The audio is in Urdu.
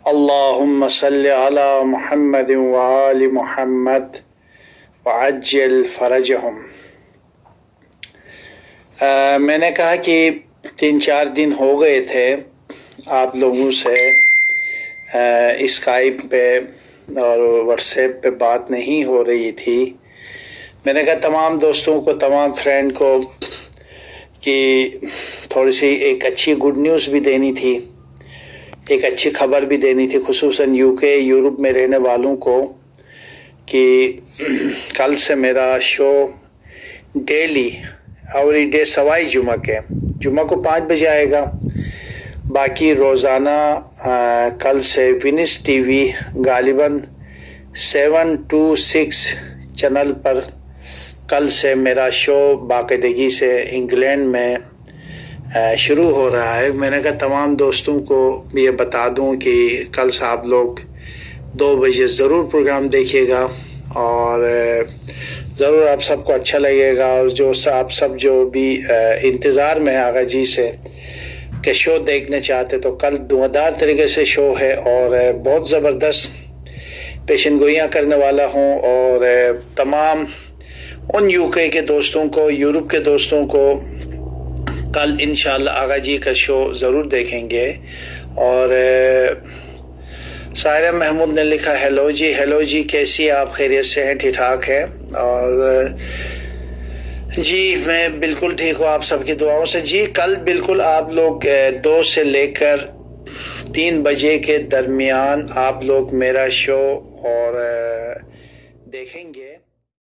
اللہم صلی علی محمد وآل محمد وعجل فرجہم۔ میں نے کہا کہ 3-4 دن ہو گئے تھے آپ لوگوں سے اسکائپ پہ اور واٹس ایپ پہ بات نہیں ہو رہی تھی۔ میں نے کہا تمام دوستوں کو، تمام فرینڈ کو کہ تھوڑی سی ایک اچھی گڈ نیوز بھی دینی تھی، ایک اچھی خبر بھی دینی تھی، خصوصاً یورپ میں رہنے والوں کو، کہ کل سے میرا شو ڈیلی ایوری ڈے سوائے جمعہ کو 5 بجے آئے گا۔ باقی روزانہ کل سے ونس ٹی وی غالباً 7 to 6 چینل پر کل سے میرا شو باقاعدگی سے انگلینڈ میں شروع ہو رہا ہے۔ میں نے کہا تمام دوستوں کو یہ بتا دوں کہ کل سے آپ لوگ 2 بجے ضرور پروگرام دیکھیے گا، اور ضرور آپ سب کو اچھا لگے گا۔ اور آپ سب جو بھی انتظار میں آغا جی سے کہ شو دیکھنا چاہتے تو کل دھواں طریقے سے شو ہے، اور بہت زبردست پیشن گوئیاں کرنے والا ہوں، اور تمام ان UK کے دوستوں کو، یورپ کے دوستوں کو کل انشاءاللہ آغا جی کا شو ضرور دیکھیں گے۔ اور سائرہ محمود نے لکھا ہیلو جی کیسی آپ، خیریت سے ہیں، ٹھیک ٹھاک ہیں؟ اور جی میں بالکل ٹھیک ہوں آپ سب کی دعاؤں سے۔ جی کل بالکل آپ لوگ 2 سے لے کر 3 بجے کے درمیان آپ لوگ میرا شو اور دیکھیں گے۔